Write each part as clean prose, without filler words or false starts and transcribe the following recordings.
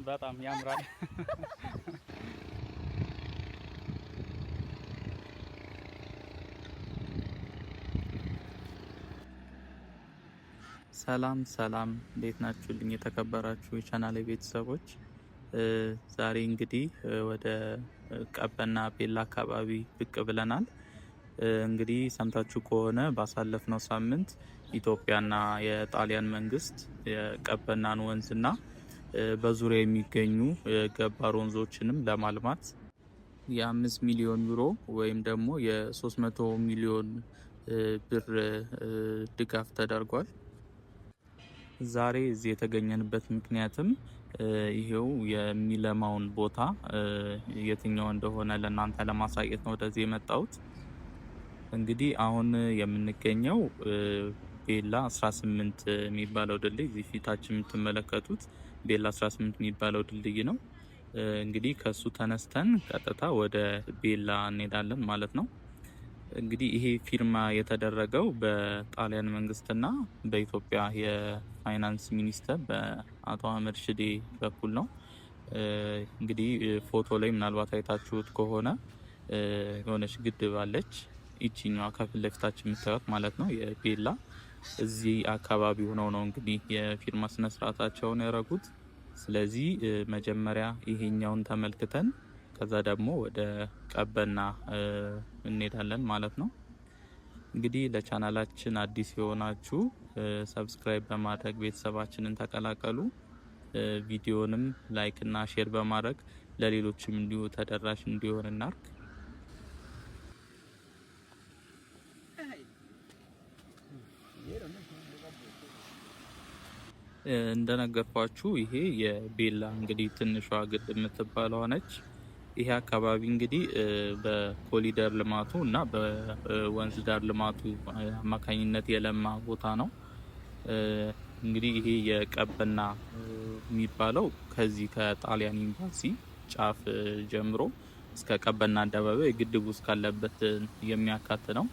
በጣም ያምራል። ሰላም ሰላም፣ እንዴት ናችሁልኝ የተከበራችሁ የቻናሌ ቤተሰቦች? ዛሬ እንግዲህ ወደ ቀበና ቤላ አካባቢ ብቅ ብለናል። እንግዲህ ሰምታችሁ ከሆነ ባሳለፍነው ሳምንት ኢትዮጵያና የጣሊያን መንግስት የቀበናን ወንዝና በዙሪያ የሚገኙ ገባር ወንዞችንም ለማልማት የ5 ሚሊዮን ዩሮ ወይም ደግሞ የ300 ሚሊዮን ብር ድጋፍ ተደርጓል። ዛሬ እዚህ የተገኘንበት ምክንያትም ይሄው የሚለማውን ቦታ የትኛው እንደሆነ ለእናንተ ለማሳየት ነው ወደዚህ የመጣሁት። እንግዲህ አሁን የምንገኘው ቤላ 18 የሚባለው ድልድይ፣ እዚህ ፊታችን የምትመለከቱት ቤላ 18 የሚባለው ድልድይ ነው። እንግዲህ ከሱ ተነስተን ቀጥታ ወደ ቤላ እንሄዳለን ማለት ነው። እንግዲህ ይሄ ፊርማ የተደረገው በጣሊያን መንግስትና በኢትዮጵያ የፋይናንስ ሚኒስተር በአቶ አህመድ ሽዴ በኩል ነው። እንግዲህ ፎቶ ላይ ምናልባት አይታችሁት ከሆነ የሆነች ግድብ አለች። ይቺኛዋ ከፊት ለፊታችን የምታዩት ማለት ነው የቤላ። እዚህ አካባቢ ሆነው ነው እንግዲህ የፊርማ ስነስርዓታቸውን ያደረጉት። ስለዚህ መጀመሪያ ይሄኛውን ተመልክተን ከዛ ደግሞ ወደ ቀበና እንሄዳለን ማለት ነው። እንግዲህ ለቻናላችን አዲስ የሆናችሁ ሰብስክራይብ በማድረግ ቤተሰባችንን ተቀላቀሉ። ቪዲዮንም ላይክ እና ሼር በማድረግ ለሌሎችም እንዲሁ ተደራሽ እንዲሆን እናርግ። እንደነገርኳችሁ ይሄ የቤላ እንግዲህ ትንሿ ግድብ የምትባለው ነች። ይሄ አካባቢ እንግዲህ በኮሊደር ልማቱ እና በወንዝ ዳር ልማቱ አማካኝነት የለማ ቦታ ነው። እንግዲህ ይሄ የቀበና የሚባለው ከዚህ ከጣሊያን ኤምባሲ ጫፍ ጀምሮ እስከ ቀበና አደባባይ ግድቡ እስካለበት የሚያካት ነው።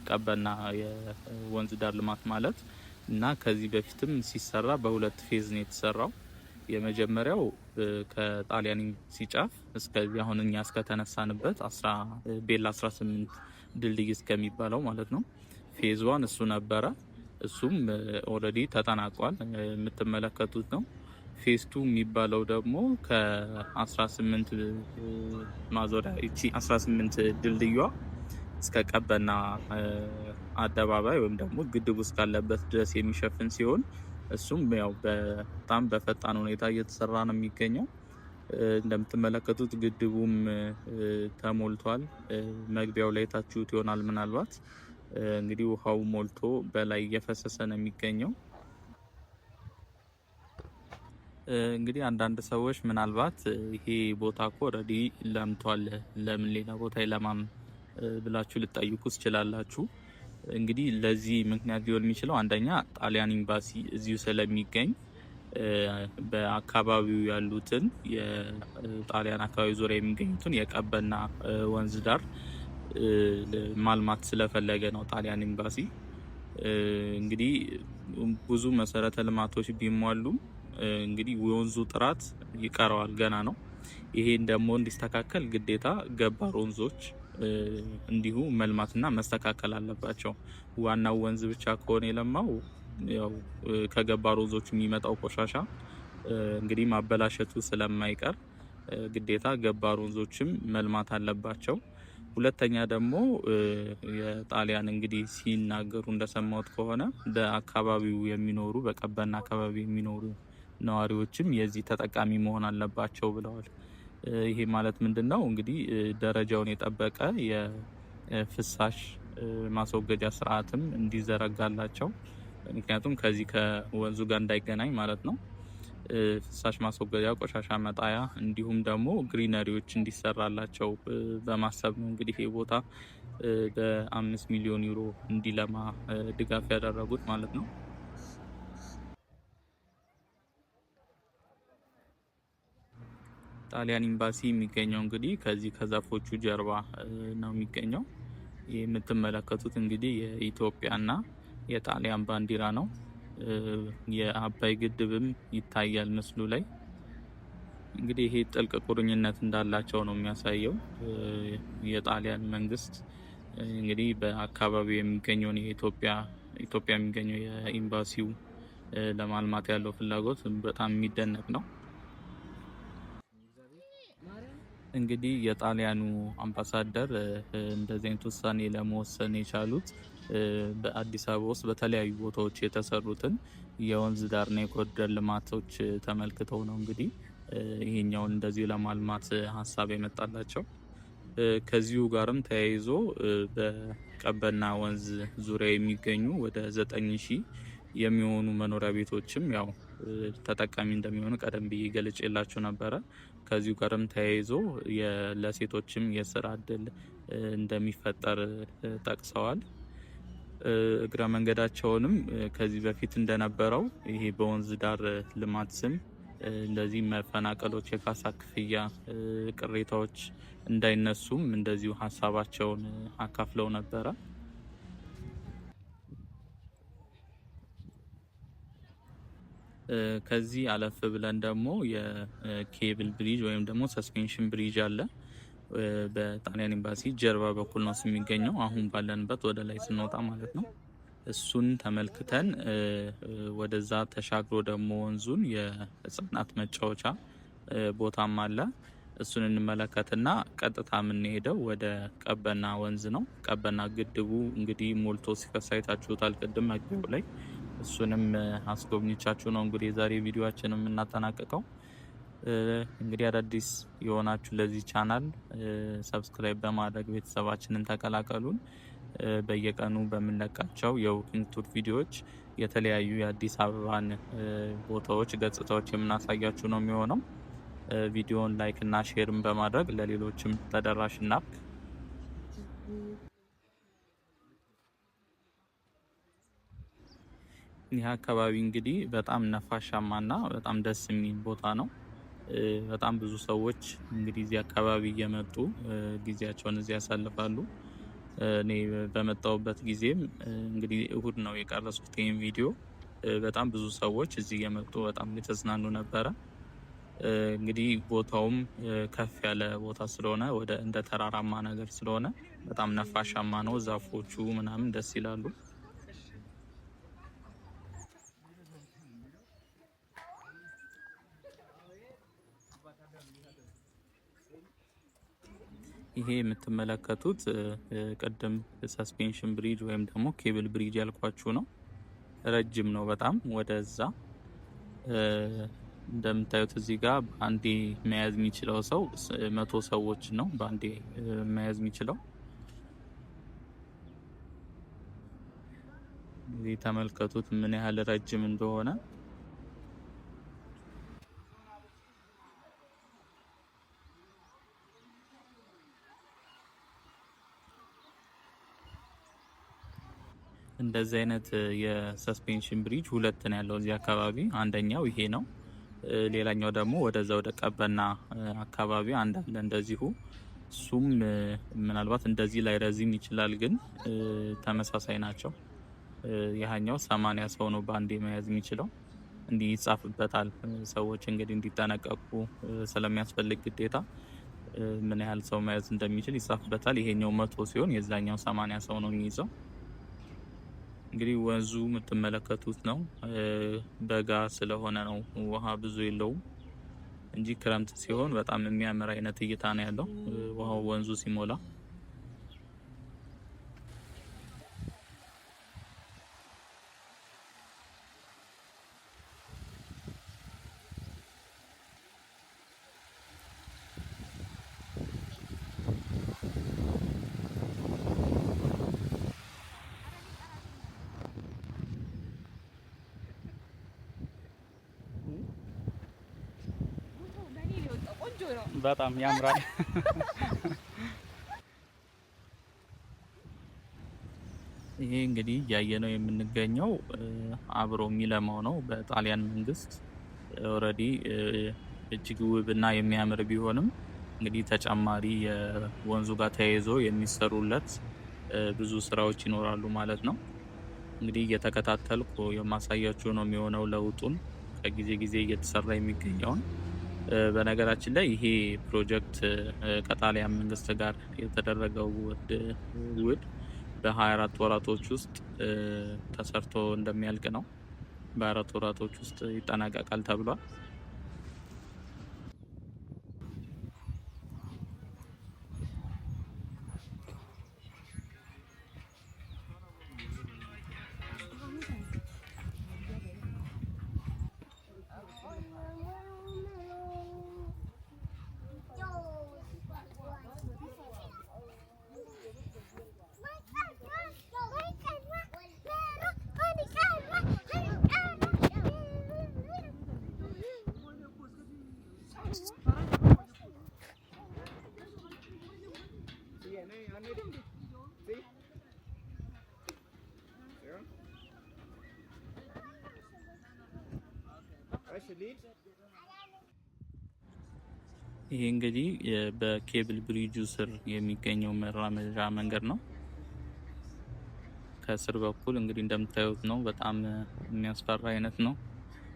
ቀበና የወንዝ ዳር ልማት ማለት እና ከዚህ በፊትም ሲሰራ በሁለት ፌዝ ነው የተሰራው። የመጀመሪያው ከጣሊያን ሲጫፍ እስከዚህ አሁን እኛ እስከተነሳንበት ቤላ 18 ድልድይ እስከሚባለው ማለት ነው ፌዝ 1 እሱ ነበረ። እሱም ኦልሬዲ ተጠናቋል፣ የምትመለከቱት ነው። ፌዝ 2 የሚባለው ደግሞ ከ18 ማዞሪያ እቺ 18 ድልድዩዋ እስከ ቀበና አደባባይ ወይም ደግሞ ግድቡ እስካለበት ድረስ የሚሸፍን ሲሆን እሱም ያው በጣም በፈጣን ሁኔታ እየተሰራ ነው የሚገኘው። እንደምትመለከቱት ግድቡም ተሞልቷል። መግቢያው ላይ ታችሁት ይሆናል ምናልባት። እንግዲህ ውሃው ሞልቶ በላይ እየፈሰሰ ነው የሚገኘው። እንግዲህ አንዳንድ ሰዎች ምናልባት ይሄ ቦታ እኮ ኦልሬዲ ለምቷል፣ ለምን ሌላ ቦታ ይለማም ብላችሁ ልትጠይቁ ትችላላችሁ። እንግዲህ ለዚህ ምክንያት ሊሆን የሚችለው አንደኛ ጣሊያን ኤምባሲ እዚሁ ስለሚገኝ በአካባቢው ያሉትን የጣሊያን አካባቢ ዙሪያ የሚገኙትን የቀበና ወንዝ ዳር ማልማት ስለፈለገ ነው ጣሊያን ኤምባሲ። እንግዲህ ብዙ መሰረተ ልማቶች ቢሟሉም እንግዲህ የወንዙ ጥራት ይቀረዋል፣ ገና ነው። ይሄን ደግሞ እንዲስተካከል ግዴታ ገባር ወንዞች እንዲሁ መልማትና መስተካከል አለባቸው። ዋናው ወንዝ ብቻ ከሆነ የለማው ያው ከገባር ወንዞች የሚመጣው ቆሻሻ እንግዲህ ማበላሸቱ ስለማይቀር ግዴታ ገባር ወንዞችም መልማት አለባቸው። ሁለተኛ ደግሞ የጣሊያን እንግዲህ ሲናገሩ እንደሰማሁት ከሆነ በአካባቢው የሚኖሩ በቀበና አካባቢ የሚኖሩ ነዋሪዎችም የዚህ ተጠቃሚ መሆን አለባቸው ብለዋል። ይሄ ማለት ምንድነው? እንግዲህ ደረጃውን የጠበቀ የፍሳሽ ማስወገጃ ስርዓትም እንዲዘረጋላቸው፣ ምክንያቱም ከዚህ ከወንዙ ጋር እንዳይገናኝ ማለት ነው። ፍሳሽ ማስወገጃ፣ ቆሻሻ መጣያ እንዲሁም ደግሞ ግሪነሪዎች እንዲሰራላቸው በማሰብ ነው እንግዲህ ይሄ ቦታ በ5 ሚሊዮን ዩሮ እንዲለማ ድጋፍ ያደረጉት ማለት ነው። ጣሊያን ኤምባሲ የሚገኘው እንግዲህ ከዚህ ከዛፎቹ ጀርባ ነው የሚገኘው። የምትመለከቱት እንግዲህ የኢትዮጵያና የጣሊያን ባንዲራ ነው። የአባይ ግድብም ይታያል ምስሉ ላይ። እንግዲህ ይሄ ጥልቅ ቁርኝነት እንዳላቸው ነው የሚያሳየው። የጣሊያን መንግስት እንግዲህ በአካባቢው የሚገኘውን ኢትዮጵያ የሚገኘው የኤምባሲው ለማልማት ያለው ፍላጎት በጣም የሚደነቅ ነው። እንግዲህ የጣሊያኑ አምባሳደር እንደዚህ አይነት ውሳኔ ለመወሰን የቻሉት በአዲስ አበባ ውስጥ በተለያዩ ቦታዎች የተሰሩትን የወንዝ ዳርና የኮሪደር ልማቶች ተመልክተው ነው እንግዲህ ይሄኛውን እንደዚህ ለማልማት ሀሳብ የመጣላቸው። ከዚሁ ጋርም ተያይዞ በቀበና ወንዝ ዙሪያ የሚገኙ ወደ 9000 የሚሆኑ መኖሪያ ቤቶችም ያው ተጠቃሚ እንደሚሆኑ ቀደም ብዬ ገልጬላችሁ ነበረ። ከዚሁ ጋርም ተያይዞ ለሴቶችም የስራ እድል እንደሚፈጠር ጠቅሰዋል። እግረ መንገዳቸውንም ከዚህ በፊት እንደነበረው ይሄ በወንዝ ዳር ልማት ስም እንደዚህ መፈናቀሎች፣ የካሳ ክፍያ ቅሬታዎች እንዳይነሱም እንደዚሁ ሀሳባቸውን አካፍለው ነበረ። ከዚህ አለፍ ብለን ደግሞ የኬብል ብሪጅ ወይም ደግሞ ሰስፔንሽን ብሪጅ አለ። በጣሊያን ኤምባሲ ጀርባ በኩል ነው የሚገኘው፣ አሁን ባለንበት ወደ ላይ ስንወጣ ማለት ነው። እሱን ተመልክተን ወደዛ ተሻግሮ ደግሞ ወንዙን የህፃናት መጫወቻ ቦታም አለ። እሱን እንመለከትና ቀጥታ የምንሄደው ወደ ቀበና ወንዝ ነው። ቀበና ግድቡ እንግዲህ ሞልቶ ሲፈስ አይታችሁታል ቅድም መግቢያው ላይ። እሱንም አስጎብኝቻችሁ ነው እንግዲህ የዛሬ ቪዲዮአችንን የምናጠናቅቀው። እንግዲህ አዳዲስ የሆናችሁ ለዚህ ቻናል ሰብስክራይብ በማድረግ ቤተሰባችንን ተቀላቀሉን። በየቀኑ በምንለቃቸው የወኪንግ ቱር ቪዲዮዎች የተለያዩ የአዲስ አበባን ቦታዎች፣ ገጽታዎች የምናሳያችሁ ነው የሚሆነው። ቪዲዮን ላይክ እና ሼርም በማድረግ ለሌሎችም ተደራሽ እናድርግ። ይህ አካባቢ እንግዲህ በጣም ነፋሻማና በጣም ደስ የሚል ቦታ ነው። በጣም ብዙ ሰዎች እንግዲህ እዚህ አካባቢ እየመጡ ጊዜያቸውን እዚህ ያሳልፋሉ። እኔ በመጣሁበት ጊዜም እንግዲህ እሁድ ነው የቀረጽኩት ይህን ቪዲዮ። በጣም ብዙ ሰዎች እዚህ እየመጡ በጣም የተዝናኑ ነበረ። እንግዲህ ቦታውም ከፍ ያለ ቦታ ስለሆነ ወደ እንደ ተራራማ ነገር ስለሆነ በጣም ነፋሻማ ነው። ዛፎቹ ምናምን ደስ ይላሉ። ይሄ የምትመለከቱት ቅድም ሰስፔንሽን ብሪጅ ወይም ደግሞ ኬብል ብሪጅ ያልኳችሁ ነው። ረጅም ነው በጣም ወደዛ። እንደምታዩት እዚህ ጋር በአንዴ መያዝ የሚችለው ሰው 100 ሰዎች ነው በአንዴ መያዝ የሚችለው። እዚህ ተመልከቱት ምን ያህል ረጅም እንደሆነ። እንደዚህ አይነት የሰስፔንሽን ብሪጅ ሁለት ነው ያለው እዚህ አካባቢ። አንደኛው ይሄ ነው። ሌላኛው ደግሞ ወደዛ ወደ ቀበና አካባቢ አንድ አለ እንደዚሁ። እሱም ምናልባት እንደዚህ ላይ ረዝም ይችላል፣ ግን ተመሳሳይ ናቸው። ያኛው 80 ሰው ነው በአንዴ መያዝ የሚችለው። እንዲህ ይጻፍበታል። ሰዎች እንግዲህ እንዲጠነቀቁ ስለሚያስፈልግ ግዴታ ምን ያህል ሰው መያዝ እንደሚችል ይጻፍበታል። ይሄኛው 100 ሲሆን የዛኛው 80 ሰው ነው የሚይዘው። እንግዲህ ወንዙ የምትመለከቱት ነው። በጋ ስለሆነ ነው ውሃ ብዙ የለውም እንጂ ክረምት ሲሆን በጣም የሚያምር አይነት እይታ ነው ያለው ውሃው ወንዙ ሲሞላ። በጣም ያምራል። ይሄ እንግዲህ ያየነው የምንገኘው አብሮ የሚለማው ነው በጣሊያን መንግስት። ኦልሬዲ እጅግ ውብና የሚያምር ቢሆንም እንግዲህ ተጨማሪ የወንዙ ጋር ተያይዞ የሚሰሩለት ብዙ ስራዎች ይኖራሉ ማለት ነው። እንግዲህ እየተከታተልኩ የማሳያችሁ ነው የሚሆነው ለውጡን ከጊዜ ጊዜ እየተሰራ የሚገኘውን። በነገራችን ላይ ይሄ ፕሮጀክት ከጣሊያን መንግስት ጋር የተደረገው ውል በ24 ወራቶች ውስጥ ተሰርቶ እንደሚያልቅ ነው። በ4 ወራቶች ውስጥ ይጠናቀቃል ተብሏል። ይሄ እንግዲህ በኬብል ብሪጁ ስር የሚገኘው መራመጃ መንገድ ነው። ከስር በኩል እንግዲህ እንደምታዩት ነው። በጣም የሚያስፈራ አይነት ነው።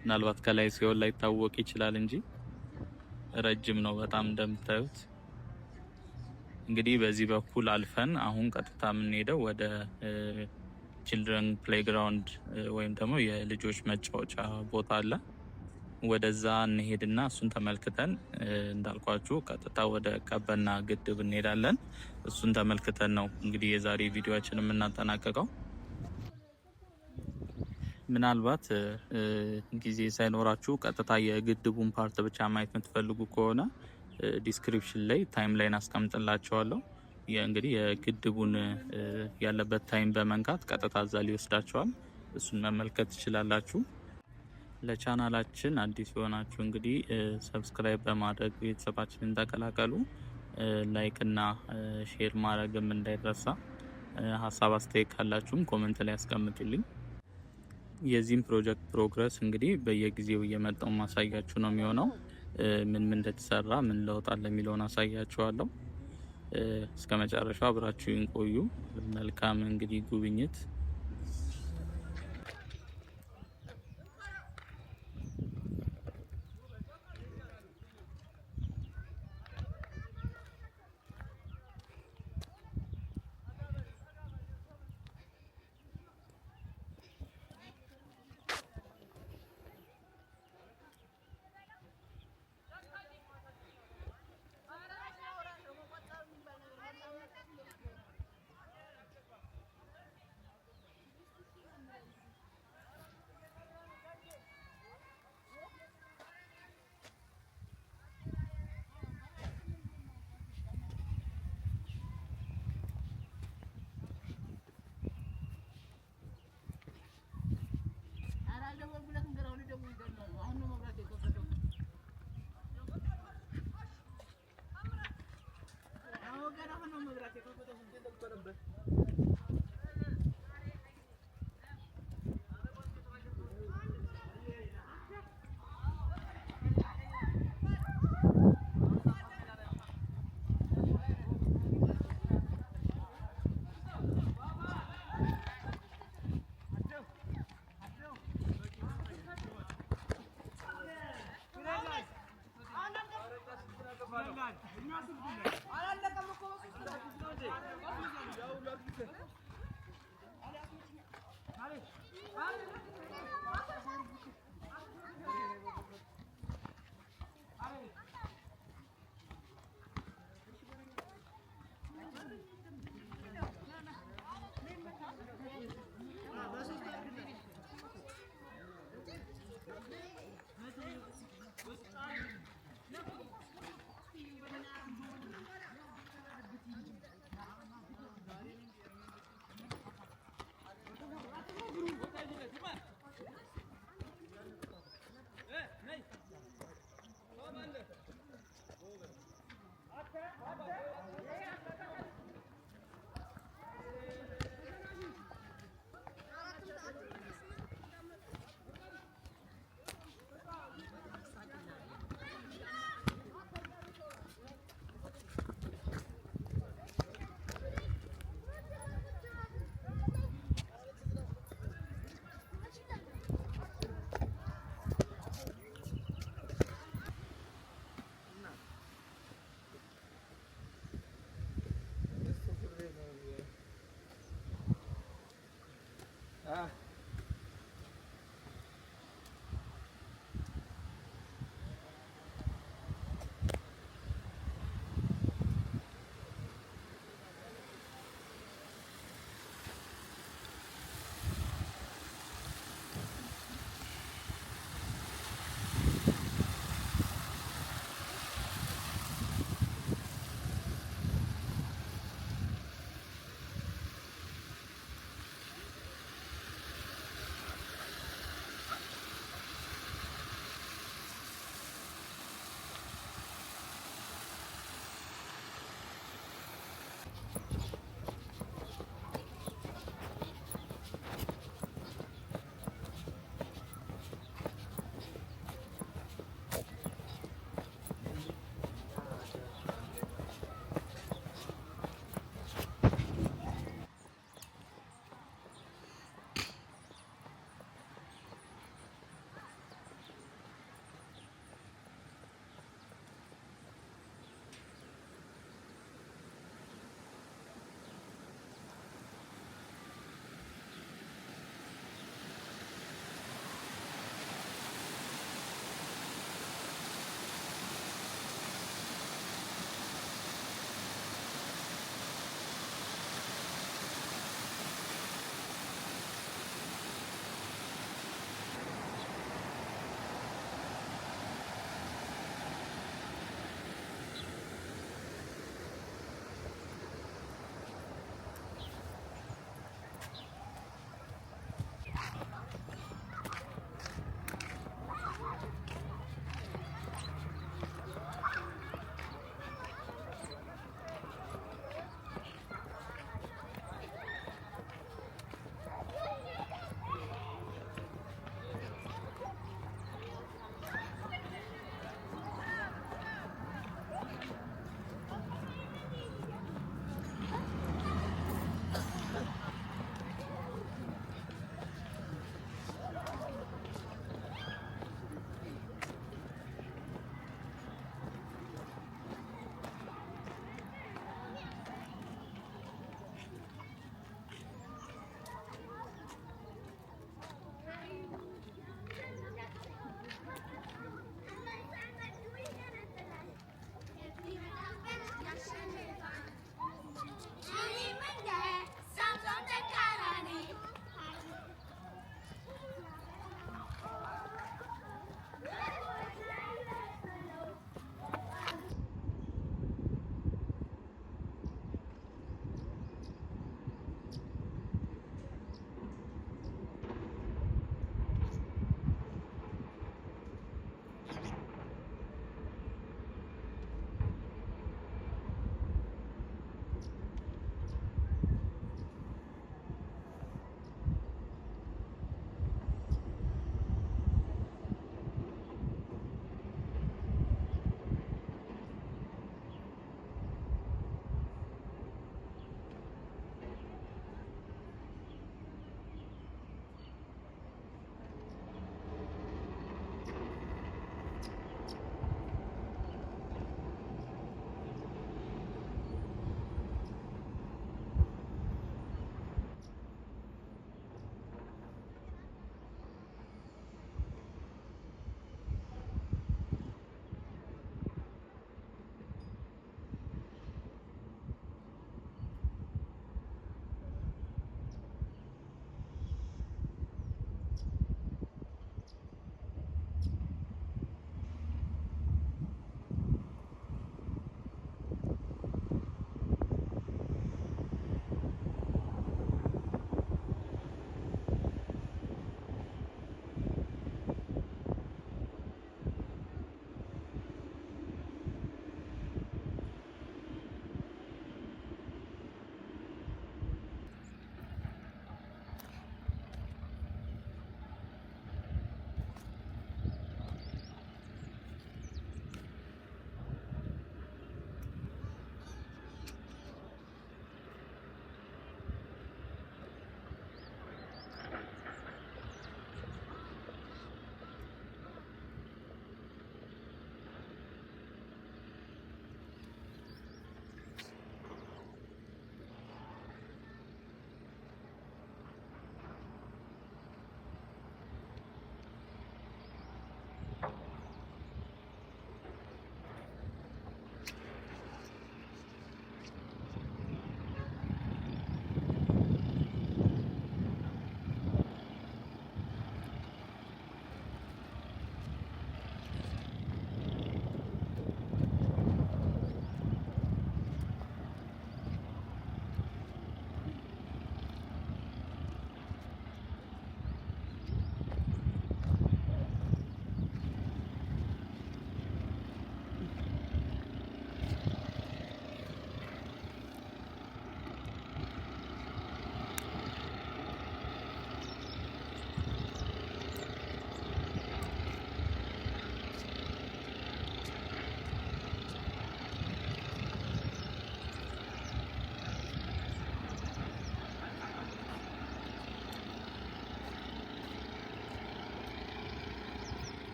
ምናልባት ከላይ ሲሆን ላይ ታወቅ ይችላል እንጂ ረጅም ነው በጣም እንደምታዩት። እንግዲህ በዚህ በኩል አልፈን አሁን ቀጥታ የምንሄደው ወደ ቺልድረን ፕሌይግራውንድ ወይም ደግሞ የልጆች መጫወቻ ቦታ አለ። ወደዛ እንሄድና እሱን ተመልክተን እንዳልኳችሁ ቀጥታ ወደ ቀበና ግድብ እንሄዳለን። እሱን ተመልክተን ነው እንግዲህ የዛሬ ቪዲዮአችን የምናጠናቀቀው። ምናልባት ጊዜ ሳይኖራችሁ ቀጥታ የግድቡን ፓርት ብቻ ማየት የምትፈልጉ ከሆነ ዲስክሪፕሽን ላይ ታይም ላይን አስቀምጥላችኋለሁ። እንግዲህ የግድቡን ያለበት ታይም በመንካት ቀጥታ እዛ ሊወስዳችኋል። እሱን መመልከት ትችላላችሁ። ለቻናላችን አዲስ የሆናችሁ እንግዲህ ሰብስክራይብ በማድረግ ቤተሰባችንን ተቀላቀሉ። ላይክ እና ሼር ማድረግም እንዳይረሳ። ሀሳብ አስተያየት ካላችሁም ኮሜንት ላይ ያስቀምጡልኝ። የዚህም ፕሮጀክት ፕሮግረስ እንግዲህ በየጊዜው እየመጣው ማሳያችሁ ነው የሚሆነው። ምን እንደተሰራ ምን ለውጥ አለ የሚለውን አሳያችኋለሁ። እስከ መጨረሻው አብራችሁን ቆዩ። መልካም እንግዲህ ጉብኝት።